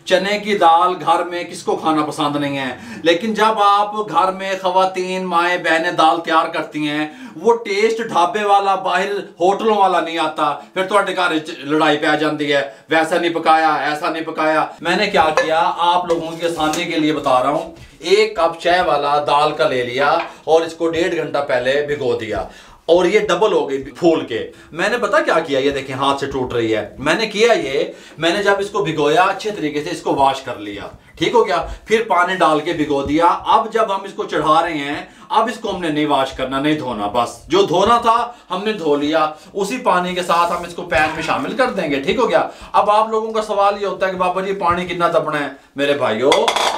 चने की दाल घर में किसको खाना पसंद नहीं है, लेकिन जब आप घर में खवातीन माएँ बहनें दाल तैयार करती हैं, वो टेस्ट ढाबे वाला बाहर होटलों वाला नहीं आता। फिर तो घर लड़ाई पे आ जाती है, वैसा नहीं पकाया, ऐसा नहीं पकाया। मैंने क्या किया, आप लोगों की आसानी के लिए बता रहा हूँ। 1 कप चाय वाला दाल का ले लिया और इसको 1.5 घंटा पहले भिगो दिया और ये डबल हो गई फूल के। मैंने पता क्या किया, ये देखें हाथ से टूट रही है। मैंने किया ये, मैंने जब इसको भिगोया अच्छे तरीके से इसको वॉश कर लिया, ठीक हो गया। फिर पानी डाल के भिगो दिया। अब जब हम इसको चढ़ा रहे हैं, अब इसको हमने नहीं वॉश करना, नहीं धोना, बस जो धोना था हमने धो लिया। उसी पानी के साथ हम इसको पैन में शामिल कर देंगे, ठीक हो गया। अब आप लोगों का सवाल ये होता है कि बाबा जी पानी कितना दबना है। मेरे भाइयों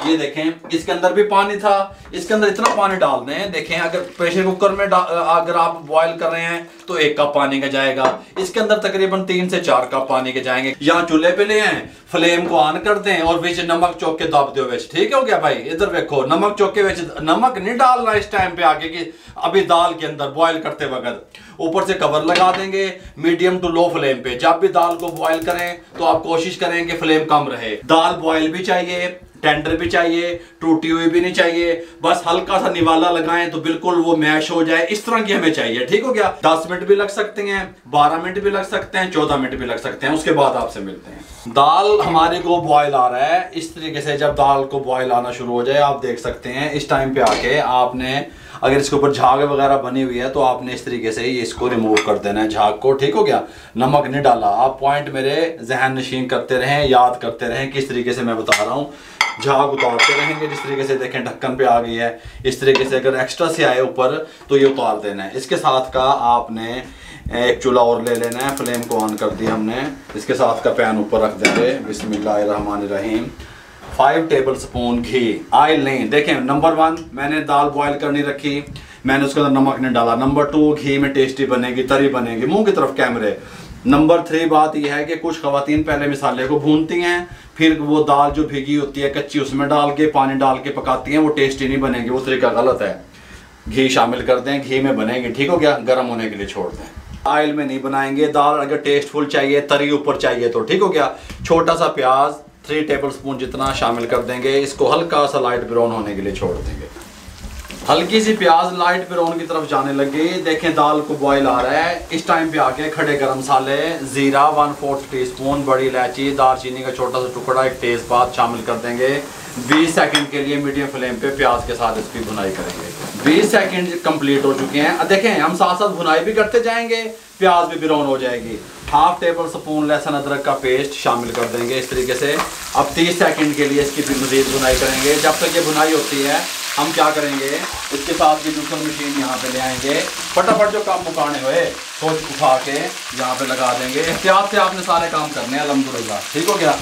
ये देखें, इसके अंदर भी पानी था, इसके अंदर इतना पानी डाल दें। देखें अगर प्रेशर कुकर में अगर आप बॉयल कर रहे हैं तो 1 कप पानी का जाएगा, इसके अंदर तकरीबन 3 से 4 कप पानी के जाएंगे। यहाँ चूल्हे पे ले आए, फ्लेम को ऑन कर दें और बीच नमक चौक के दब दो विच, ठीक हो गया भाई। इधर देखो नमक चौक के विच, नमक नहीं डालना इस टाइम पे आके कि अभी दाल के अंदर बॉयल करते वक्त। ऊपर से कवर लगा देंगे मीडियम टू लो फ्लेम पे। जब भी दाल को बॉयल करें तो आप कोशिश करें कि फ्लेम कम रहे। दाल बॉयल भी चाहिए, टेंडर भी चाहिए, टूटी हुई भी नहीं चाहिए, बस हल्का सा निवाला लगाएं तो बिल्कुल वो मैश हो जाए, इस तरह की हमें चाहिए, ठीक हो गया। 10 मिनट भी लग सकते हैं, 12 मिनट भी लग सकते हैं, 14 मिनट भी लग सकते हैं। उसके बाद आपसे मिलते हैं। दाल हमारे को बॉयल आ रहा है इस तरीके से। जब दाल को बॉयल आना शुरू हो जाए आप देख सकते हैं, इस टाइम पे आके आपने अगर इसके ऊपर झाग वगैरह बनी हुई है तो आपने इस तरीके से ही इसको रिमूव कर देना है, झाग को, ठीक हो गया। नमक नहीं डाला। आप पॉइंट मेरे जहन नशीन करते रहें, याद करते रहें किस तरीके से मैं बता रहा हूँ। झाग उतारते रहेंगे जिस तरीके से, देखें ढक्कन पे आ गई है, इस तरीके से अगर एक्स्ट्रा से आए ऊपर तो ये उतार देना है। इसके साथ का आपने एक चूल्हा और ले लेना है, फ्लेम को ऑन कर दिया हमने, इसके साथ का पैन ऊपर रख देंगे। बिस्मिल्लाहिर्रहमानिर्रहीम। 5 टेबल स्पून घी, ऑयल नहीं। देखें नंबर 1 मैंने दाल बॉयल करनी रखी, मैंने उसके अंदर नमक नहीं डाला। नंबर 2 घी में टेस्टी बनेगी, तरी बनेगी, मुंह की तरफ कैमरे। नंबर 3 बात यह है कि कुछ खवातीन पहले मसाले को भूनती हैं, फिर वो दाल जो भीगी होती है कच्ची उसमें डाल के पानी डाल के पकाती हैं, वो टेस्टी नहीं बनेगी, वो तरीका गलत है। घी शामिल कर दें, घी में बनेगी, ठीक हो गया। गर्म होने के लिए छोड़ दें, ऑयल में नहीं बनाएंगे। दाल अगर टेस्टफुल चाहिए, तरी ऊपर चाहिए तो, ठीक हो गया। छोटा सा प्याज 3 टेबल स्पून जितना शामिल कर देंगे, इसको हल्का सा लाइट ब्राउन होने के लिए छोड़ देंगे। हल्की सी प्याज लाइट ब्राउन की तरफ जाने लगी, देखें दाल को बॉयल आ रहा है। इस टाइम पे आके खड़े गरम मसाले, जीरा 1/4 टीस्पून, बड़ी इलायची, दालचीनी का छोटा सा टुकड़ा, एक तेजपात शामिल कर देंगे। 20 सेकंड के लिए मीडियम फ्लेम पे प्याज के साथ इसकी भुनाई करेंगे। 20 सेकंड कंप्लीट हो चुके हैं। देखें हम साथ साथ भुनाई भी करते जाएंगे, प्याज भी ब्राउन हो जाएगी। 1/2 टेबल स्पून लहसुन अदरक का पेस्ट शामिल कर देंगे इस तरीके से। अब 30 सेकंड के लिए इसकी मज़ीद भुनाई करेंगे। जब तक ये भुनाई होती है हम क्या करेंगे, इसके साथ की जूसर मशीन यहाँ पे ले आएंगे, फटाफट जो काम मुकाने हुए सोच उठा के यहाँ पे लगा देंगे। एहतियात से आपने सारे काम करने हैं अल्हम्दुलिल्लाह, ठीक हो गया।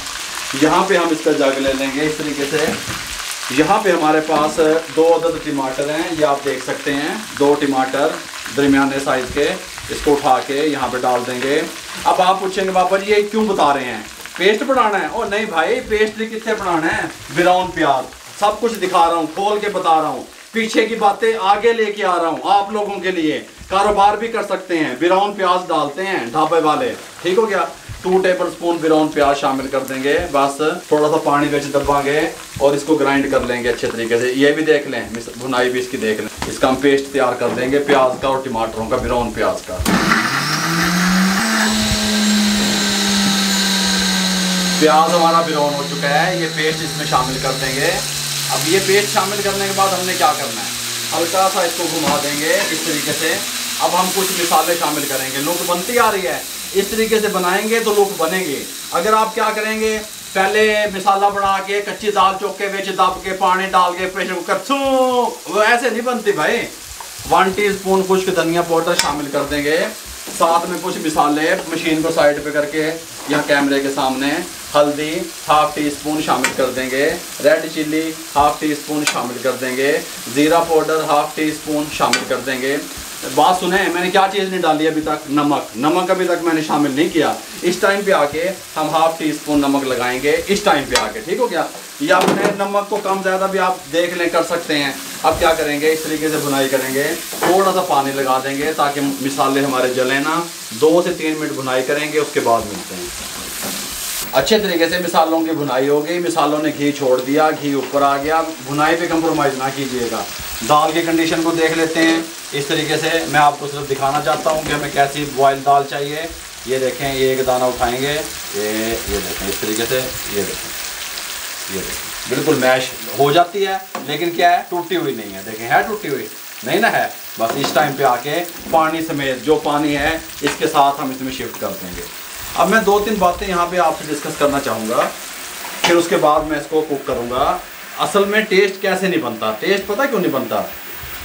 यहाँ पे हम इसका जग ले लेंगे इस तरीके से। यहाँ पे हमारे पास 2 अदद टमाटर हैं, ये आप देख सकते हैं, 2 टमाटर दरमियाने साइज़ के। इसको उठा के यहाँ पे डाल देंगे। अब आप पूछेंगे बाबा जी ये क्यों बता रहे हैं, पेस्ट बनाना है? ओ नहीं भाई, पेस्ट भी कितने बनाना है, ब्राउन प्याज, सब कुछ दिखा रहा हूँ, खोल के बता रहा हूँ, पीछे की बातें आगे लेके आ रहा हूँ आप लोगों के लिए। कारोबार भी कर सकते हैं, ब्राउन प्याज डालते हैं ढाबे वाले, ठीक हो गया। 2 टेबल स्पून ब्राउन प्याज शामिल कर देंगे। बस थोड़ा सा पानी बेच दबाएंगे और इसको ग्राइंड कर लेंगे अच्छे तरीके से। ये भी देख लें, भुनाई भी इसकी देख लें। इसका हम पेस्ट तैयार कर देंगे प्याज का और टमाटरों का, ब्राउन प्याज का। प्याज हमारा ब्राउन हो चुका है, ये पेस्ट इसमें शामिल कर देंगे। अब ये पेस्ट शामिल करने के बाद हमने क्या करना है, हल्का सा इसको घुमा देंगे इस तरीके से। अब हम कुछ मसाले शामिल करेंगे। लुक बनती आ रही है, इस तरीके से बनाएंगे तो लुक बनेंगे। अगर आप क्या करेंगे, पहले मसाला बना के कच्ची दाल चौके बेच दब के पानी डाल के प्रेशर कुकर, वो ऐसे नहीं बनती भाई। 1 टीस्पून खुश्क धनिया पाउडर शामिल कर देंगे। साथ में कुछ मसाले मशीन को साइड पे करके यहाँ कैमरे के सामने, हल्दी 1/2 टीस्पून शामिल कर देंगे, रेड चिल्ली 1/2 टीस्पून शामिल कर देंगे, ज़ीरा पाउडर 1/2 टीस्पून शामिल कर देंगे। बात सुने, मैंने क्या चीज़ नहीं डाली अभी तक, नमक अभी तक मैंने शामिल नहीं किया। इस टाइम पे आके हम 1/2 टीस्पून नमक लगाएंगे इस टाइम पे आके, ठीक हो गया। या अपने नमक को कम ज़्यादा भी आप देख लें, कर सकते हैं। अब क्या करेंगे, इस तरीके से भुनाई करेंगे, थोड़ा सा पानी लगा देंगे ताकि मसाले हमारे जले ना। 2 से 3 मिनट भुनाई करेंगे, उसके बाद मिलते हैं। अच्छे तरीके से मिसालों की भुनाई हो गई, मिसालों ने घी छोड़ दिया, घी ऊपर आ गया। भुनाई पे कंप्रोमाइज़ ना कीजिएगा। दाल की कंडीशन को देख लेते हैं इस तरीके से। मैं आपको सिर्फ दिखाना चाहता हूँ कि हमें कैसी बॉयल दाल चाहिए। ये देखें, ये एक दाना उठाएंगे, ये देखें इस तरीके से, ये देखें बिल्कुल मैश हो जाती है, लेकिन क्या है, टूटी हुई नहीं है। देखें, है टूटी हुई नहीं ना है। बस इस टाइम पे आके पानी समेत जो पानी है इसके साथ हम इसमें शिफ्ट कर देंगे। अब मैं 2-3 बातें यहाँ पे आपसे डिस्कस करना चाहूँगा, फिर उसके बाद मैं इसको कुक करूँगा। असल में टेस्ट कैसे नहीं बनता, टेस्ट पता क्यों नहीं बनता?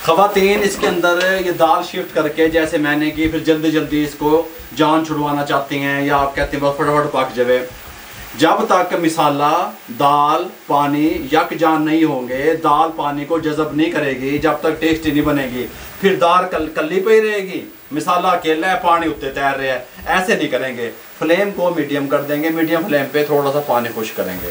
ख़वातीन इसके अंदर ये दाल शिफ्ट करके जैसे मैंने की, फिर जल्दी जल्दी इसको जान छुड़वाना चाहती हैं, या आप कहते हैं बस फटाफट पक जाए। जब तक मिसाला, दाल, पानी यक जान नहीं होंगे, दाल पानी को जज़ब नहीं करेगी, जब तक टेस्टी नहीं बनेगी। फिर दाल कल्ली पे ही रहेगी, मिसाला अकेला है, पानी उत्ते तैर रहा है, ऐसे नहीं करेंगे। फ्लेम को मीडियम कर देंगे, मीडियम फ्लेम पे थोड़ा सा पानी खुश करेंगे।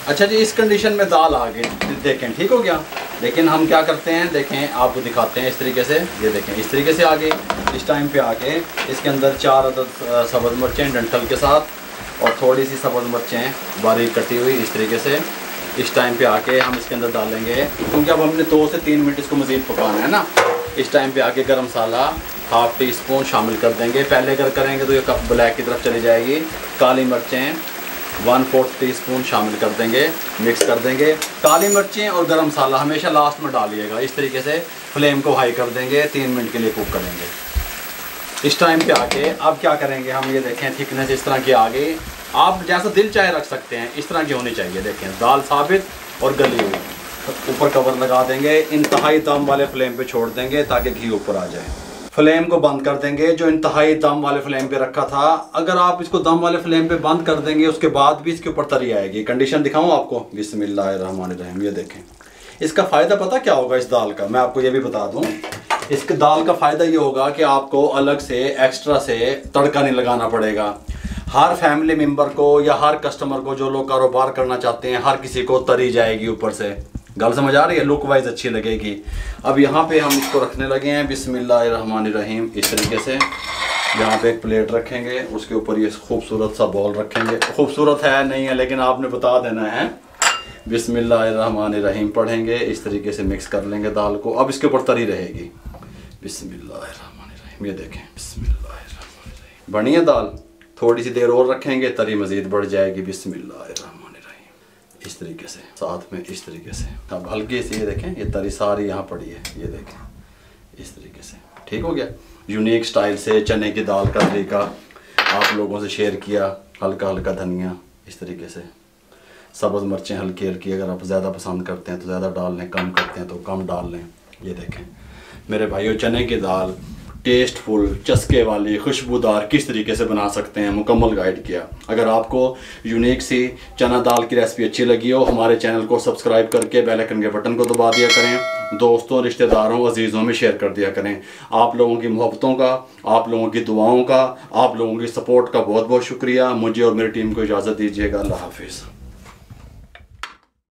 अच्छा जी, इस कंडीशन में दाल आ गई, देखें ठीक हो गया। लेकिन हम क्या करते हैं, देखें आपको दिखाते हैं इस तरीके से, ये देखें इस तरीके से आ गई। इस टाइम पे आके इसके अंदर 4 अदद सब्ज़ मिर्चें डंठल के साथ और थोड़ी सी सब्ज़ मिर्चें बारीक कटी हुई इस तरीके से। इस टाइम पे आके हम इसके अंदर डालेंगे, क्योंकि अब हमने 2 से 3 मिनट इसको मज़ीद पकाना है ना। इस टाइम पे आके गरम मसाला 1/2 टीस्पून शामिल कर देंगे। पहले अगर करेंगे तो ये कप ब्लैक की तरफ चली जाएगी। काली मिर्चें 1/4 टीस्पून शामिल कर देंगे, मिक्स कर देंगे। काली मिर्चें और गरम मसाला हमेशा लास्ट में डालिएगा। इस तरीके से फ्लेम को हाई कर देंगे, 3 मिनट के लिए कुक करेंगे। इस टाइम पे आके अब क्या करेंगे हम, ये देखें थिकनेस इस तरह की आ गई। आप जैसा दिल चाहे रख सकते हैं, इस तरह की होनी चाहिए। देखें दाल साबित और गली हुई। ऊपर कवर लगा देंगे, इंतहाई दम वाले फ्लेम पे छोड़ देंगे ताकि घी ऊपर आ जाए। फ्लेम को बंद कर देंगे, जो इंतहाई दम वाले फ्लेम पे रखा था। अगर आप इसको दम वाले फ्लेम पे बंद कर देंगे, उसके बाद भी इसके ऊपर तरी आएगी। कंडीशन दिखाऊं आपको, बिस्मिल्लाहिर्रहमानिर्रहीम। ये देखें, इसका फ़ायदा पता क्या होगा इस दाल का, मैं आपको ये भी बता दूं। इस दाल का फ़ायदा ये होगा कि आपको अलग से एक्स्ट्रा से तड़का नहीं लगाना पड़ेगा। हर फैमिली मेम्बर को या हर कस्टमर को, जो लोग कारोबार करना चाहते हैं, हर किसी को तरी जाएगी ऊपर से। गल समझ आ रही है, लुक वाइज अच्छी लगेगी। अब यहाँ पे हम इसको रखने लगे हैं बिस्मिल्लाहिर्रहमानिर्रहीम। इस तरीके से यहाँ पे एक प्लेट रखेंगे, उसके ऊपर ये खूबसूरत सा बॉल रखेंगे। खूबसूरत है नहीं है, लेकिन आपने बता देना है। बिस्मिल्लाहिर्रहमानिर्रहीम पढ़ेंगे, इस तरीके से मिक्स कर लेंगे दाल को। अब इसके ऊपर तरी रहेगी। बिस्मिल्लाहिर्रहमानिर्रहीम, ये देखें बिस्मिल्लाहिर्रहमानिर्रहीम। बनी है दाल, थोड़ी सी देर और रखेंगे, तरी मज़ीद बढ़ जाएगी। बिस्मिल्लाहिर्रहमानिर्रहीम, इस तरीके से साथ में इस तरीके से। अब हल्की सी ये देखें, ये तरी सारी यहाँ पड़ी है, ये देखें इस तरीके से। ठीक हो गया। यूनिक स्टाइल से चने की दाल का तरीका आप लोगों से शेयर किया। हल्का हल्का धनिया इस तरीके से, सब्ज़ मिर्चें हल्की हल्की, अगर आप ज़्यादा पसंद करते हैं तो ज़्यादा डाल लें, कम करते हैं तो कम डाल लें। ये देखें मेरे भाइयों, चने की दाल टेस्टफुल, चस्के वाली, खुशबूदार किस तरीके से बना सकते हैं, मुकम्मल गाइड किया। अगर आपको यूनिक सी चना दाल की रेसिपी अच्छी लगी हो, हमारे चैनल को सब्सक्राइब करके बेल आइकन के बटन को दबा दिया करें। दोस्तों, रिश्तेदारों, अजीज़ों में शेयर कर दिया करें। आप लोगों की मोहब्बतों का, आप लोगों की दुआओं का, आप लोगों की सपोर्ट का बहुत बहुत शुक्रिया। मुझे और मेरी टीम को इजाज़त दीजिएगा। अल्लाह हाफिज़।